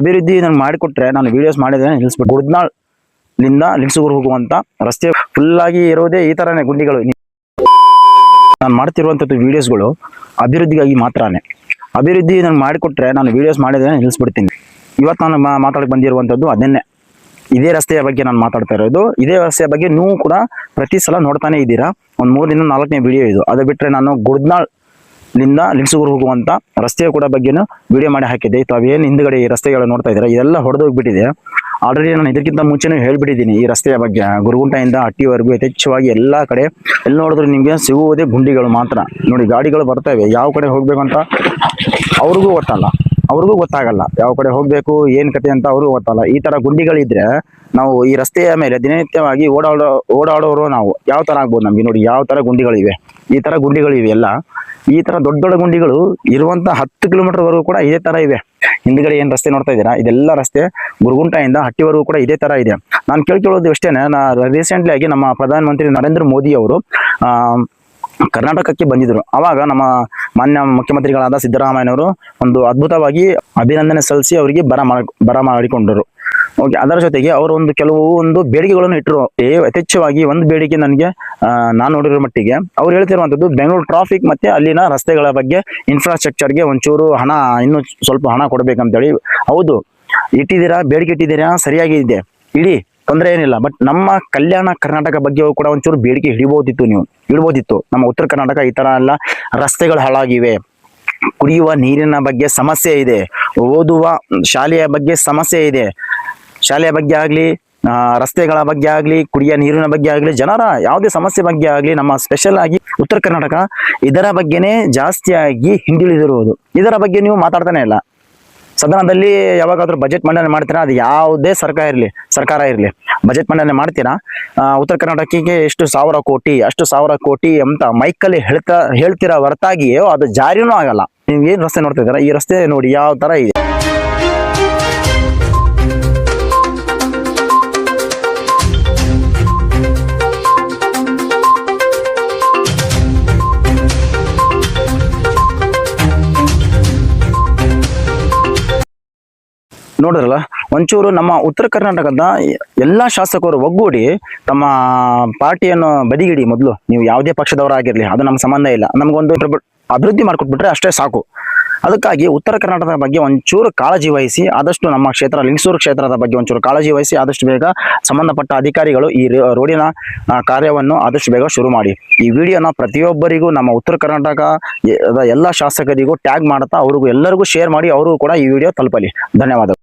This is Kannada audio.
ಅಭಿವೃದ್ಧಿ ನಾನು ಮಾಡಿಕೊಟ್ರೆ ನಾನು ವಿಡಿಯೋಸ್ ಮಾಡಿದ್ರೆ ನಿಲ್ಲಿಸ್ಬಿಟ್ಟು ಗುಡ್ನಾಳ್ನಿಂದ ಲಿಂಗಸೂರು ಹೋಗುವಂತ ರಸ್ತೆ ಫುಲ್ಲಾಗಿ ಇರೋದೇ ಈ ತರನೇ ಗುಂಡಿಗಳು. ನಾನು ಮಾಡ್ತಿರುವಂಥದ್ದು ವಿಡಿಯೋಸ್ಗಳು ಅಭಿವೃದ್ಧಿಗಾಗಿ ಮಾತ್ರನೇ. ಅಭಿವೃದ್ಧಿ ನಾನು ಮಾಡಿಕೊಟ್ರೆ ನಾನು ವಿಡಿಯೋಸ್ ಮಾಡಿದ್ರೆ ನಿಲ್ಲಿಸ್ಬಿಡ್ತೀನಿ. ಇವತ್ತು ನಾನು ಮಾತಾಡಕ್ಕೆ ಬಂದಿರುವಂಥದ್ದು ಅದನ್ನೇ, ಇದೇ ರಸ್ತೆಯ ಬಗ್ಗೆ ನಾನು ಮಾತಾಡ್ತಾ ಇರೋದು. ಇದೇ ರಸ್ತೆಯ ಬಗ್ಗೆ ನೀವು ಕೂಡ ಪ್ರತಿ ಸಲ ನೋಡ್ತಾನೆ ಇದ್ದೀರಾ. ಒಂದು 3ರಿಂದ 4ನೇ ವಿಡಿಯೋ ಇದು. ಅದು ಬಿಟ್ಟರೆ ನಾನು ಗುಡ್ನಾಳ್ನಿಂದ ಲಿಂಗಸೂರು ಹೋಗುವಂತ ರಸ್ತೆಯ ಕೂಡ ಬಗ್ಗೆನೂ ವಿಡಿಯೋ ಮಾಡಿ ಹಾಕಿದ್ದೆ. ತಾವೇನು ಹಿಂದ್ಗಡೆ ಈ ರಸ್ತೆಗಳು ನೋಡ್ತಾ ಇದ್ದೀರಾ, ಇದೆಲ್ಲ ಹೊಡೆದೋಗ್ಬಿಟ್ಟಿದೆ. ಆಲ್ರೆಡಿ ನಾನು ಇದಕ್ಕಿಂತ ಮುಂಚೆನೂ ಹೇಳ್ಬಿಟ್ಟಿದ್ದೀನಿ ಈ ರಸ್ತೆಯ ಬಗ್ಗೆ. ಗುರುಗುಂಟೆಯಿಂದ ಹಟ್ಟಿವರೆಗೂ ಯಥೇಚ್ಛವಾಗಿ ಎಲ್ಲ ಕಡೆ ಎಲ್ಲಿ ನೋಡಿದ್ರು ನಿಮಗೆ ಸಿಗುವುದೇ ಗುಂಡಿಗಳು ಮಾತ್ರ. ನೋಡಿ, ಗಾಡಿಗಳು ಬರ್ತವೆ, ಯಾವ ಕಡೆ ಹೋಗ್ಬೇಕಂತ ಅವ್ರಿಗೂ ಗೊತ್ತಾಗಲ್ಲ, ಯಾವ ಕಡೆ ಹೋಗ್ಬೇಕು ಏನ್ ಕತೆ ಅಂತ ಅವ್ರಿಗೂ ಗೊತ್ತಲ್ಲ. ಈ ತರ ಗುಂಡಿಗಳಿದ್ರೆ ನಾವು ಈ ರಸ್ತೆಯ ಮೇಲೆ ದಿನನಿತ್ಯವಾಗಿ ಓಡಾಡೋರು ನಾವು ಯಾವ ತರ ಆಗ್ಬೋದು ನಮ್ಗೆ. ನೋಡಿ ಯಾವ ತರ ಗುಂಡಿಗಳಿವೆ, ಈ ತರ ಗುಂಡಿಗಳಿವೆ ಎಲ್ಲ. ಈ ತರ ದೊಡ್ಡ ದೊಡ್ಡ ಗುಂಡಿಗಳು ಇರುವಂತ 10 ಕಿಲೋಮೀಟರ್ ವರೆಗೂ ಕೂಡ ಇದೇ ತರ ಇವೆ. ಹಿಂದ್ಗಡೆ ಏನ್ ರಸ್ತೆ ನೋಡ್ತಾ ಇದ್ದೀರಾ, ಇದೆಲ್ಲ ರಸ್ತೆ ಗುರುಗುಂಟೆಯಿಂದ ಹಟ್ಟಿವರೆಗೂ ಕೂಡ ಇದೇ ತರ ಇದೆ. ನಾನು ಕೇಳ್ಕೊಳ್ಳೋದು ಅಷ್ಟೇನೆ, ರೀಸೆಂಟ್ಲಿ ಆಗಿ ನಮ್ಮ ಪ್ರಧಾನಮಂತ್ರಿ ನರೇಂದ್ರ ಮೋದಿ ಅವರು ಕರ್ನಾಟಕಕ್ಕೆ ಬಂದಿದ್ರು. ಆವಾಗ ನಮ್ಮ ಮಾನ್ಯ ಮುಖ್ಯಮಂತ್ರಿಗಳಾದ ಸಿದ್ದರಾಮಯ್ಯನವರು ಒಂದು ಅದ್ಭುತವಾಗಿ ಅಭಿನಂದನೆ ಸಲ್ಲಿಸಿ ಅವರಿಗೆ ಬರ ಮಾಡಿಕೊಂಡರು. ಓಕೆ, ಅದರ ಜೊತೆಗೆ ಅವರು ಕೆಲವೊಂದು ಬೇಡಿಕೆಗಳನ್ನು ಇಟ್ಟರು. ಯಥೇಚ್ಛವಾಗಿ ಒಂದು ಬೇಡಿಕೆ ನನಗೆ ನಾನು ನೋಡಿರೋ ಮಟ್ಟಿಗೆ ಅವ್ರು ಹೇಳ್ತಿರುವಂಥದ್ದು ಬೆಂಗಳೂರು ಟ್ರಾಫಿಕ್ ಮತ್ತೆ ಅಲ್ಲಿನ ರಸ್ತೆಗಳ ಬಗ್ಗೆ ಇನ್ಫ್ರಾಸ್ಟ್ರಕ್ಚರ್ಗೆ ಒಂಚೂರು ಹಣ, ಇನ್ನೂ ಸ್ವಲ್ಪ ಹಣ ಕೊಡ್ಬೇಕಂತೇಳಿ. ಹೌದು, ಬೇಡಿಕೆ ಇಟ್ಟಿದ್ದೀರಾ, ಸರಿಯಾಗಿದೆ, ಇಡಿ, ತೊಂದರೆ ಏನಿಲ್ಲ. ಬಟ್ ನಮ್ಮ ಕಲ್ಯಾಣ ಕರ್ನಾಟಕ ಬಗ್ಗೆ ಕೂಡ ಒಂಚೂರು ಬೇಡಿಕೆ ಇಡ್ಬೋದಿತ್ತು. ನಮ್ಮ ಉತ್ತರ ಕರ್ನಾಟಕ ಈ ತರ ಎಲ್ಲ ರಸ್ತೆಗಳು ಹಾಳಾಗಿವೆ, ಕುಡಿಯುವ ನೀರಿನ ಬಗ್ಗೆ ಸಮಸ್ಯೆ ಇದೆ, ಓದುವ ಶಾಲೆಯ ಬಗ್ಗೆ ಸಮಸ್ಯೆ ಇದೆ. ಶಾಲೆಯ ಬಗ್ಗೆ ಆಗ್ಲಿ, ರಸ್ತೆಗಳ ಬಗ್ಗೆ ಆಗ್ಲಿ, ಕುಡಿಯ ನೀರಿನ ಬಗ್ಗೆ ಆಗ್ಲಿ, ಜನರ ಯಾವುದೇ ಸಮಸ್ಯೆ ಬಗ್ಗೆ ಆಗ್ಲಿ, ನಮ್ಮ ಸ್ಪೆಷಲ್ ಆಗಿ ಉತ್ತರ ಕರ್ನಾಟಕ ಇದರ ಬಗ್ಗೆನೇ ಜಾಸ್ತಿಯಾಗಿ ಹಿಂದುಳಿದಿರುವುದು. ಇದರ ಬಗ್ಗೆ ನೀವು ಮಾತಾಡ್ತಾನೆ ಇಲ್ಲ. ಸದನದಲ್ಲಿ ಯಾವಾಗಾದ್ರೂ ಬಜೆಟ್ ಮಂಡನೆ ಮಾಡ್ತೀರಾ, ಅದು ಯಾವುದೇ ಸರ್ಕಾರ ಇರಲಿ ಬಜೆಟ್ ಮಂಡನೆ ಮಾಡ್ತೀರಾ, ಉತ್ತರ ಕರ್ನಾಟಕಕ್ಕೆ ಎಷ್ಟು 1000 ಕೋಟಿ ಅಷ್ಟು 1000 ಕೋಟಿ ಅಂತ ಮೈಕಲ್ಲಿ ಹೇಳ್ತೀರಾ ಹೊರತಾಗಿಯೋ ಅದು ಜಾರಿನೂ ಆಗಲ್ಲ. ನೀವು ಏನು ರಸ್ತೆ ನೋಡ್ತಾ ಇದ್ದೀರಾ, ಈ ರಸ್ತೆ ನೋಡಿ ಯಾವ ತರ ಇದೆ. ನೋಡಿದ್ರಲ್ಲ, ಒಂಚೂರು ನಮ್ಮ ಉತ್ತರ ಕರ್ನಾಟಕದ ಎಲ್ಲಾ ಶಾಸಕರು ಒಗ್ಗೂಡಿ ತಮ್ಮ ಪಾರ್ಟಿಯನ್ನು ಬದಿಗಿಡಿ. ಮೊದಲು ನೀವು ಯಾವುದೇ ಪಕ್ಷದವರಾಗಿರ್ಲಿ, ಅದು ನಮ್ಮ ಸಂಬಂಧ ಇಲ್ಲ, ನಮಗೊಂದು ಅಭಿವೃದ್ಧಿ ಮಾಡಿಕೊಟ್ಬಿಟ್ರೆ ಅಷ್ಟೇ ಸಾಕು. ಅದಕ್ಕಾಗಿ ಉತ್ತರ ಕರ್ನಾಟಕದ ಬಗ್ಗೆ ಒಂಚೂರು ಕಾಳಜಿ ವಹಿಸಿ, ಆದಷ್ಟು ನಮ್ಮ ಕ್ಷೇತ್ರ ಲಿಂಗಸೂರು ಕ್ಷೇತ್ರದ ಬಗ್ಗೆ ಒಂಚೂರು ಕಾಳಜಿ ವಹಿಸಿ ಆದಷ್ಟು ಬೇಗ ಸಂಬಂಧಪಟ್ಟ ಅಧಿಕಾರಿಗಳು ಈ ರೋಡಿನ ಕಾರ್ಯವನ್ನು ಆದಷ್ಟು ಬೇಗ ಶುರು ಮಾಡಿ. ಈ ವಿಡಿಯೋನ ಪ್ರತಿಯೊಬ್ಬರಿಗೂ ನಮ್ಮ ಉತ್ತರ ಕರ್ನಾಟಕ ಎಲ್ಲ ಶಾಸಕರಿಗೂ ಟ್ಯಾಗ್ ಮಾಡ್ತಾ ಅವ್ರಿಗೂ ಎಲ್ಲರಿಗೂ ಶೇರ್ ಮಾಡಿ, ಅವರು ಕೂಡ ಈ ವಿಡಿಯೋ ತಲುಪಲಿ. ಧನ್ಯವಾದಗಳು.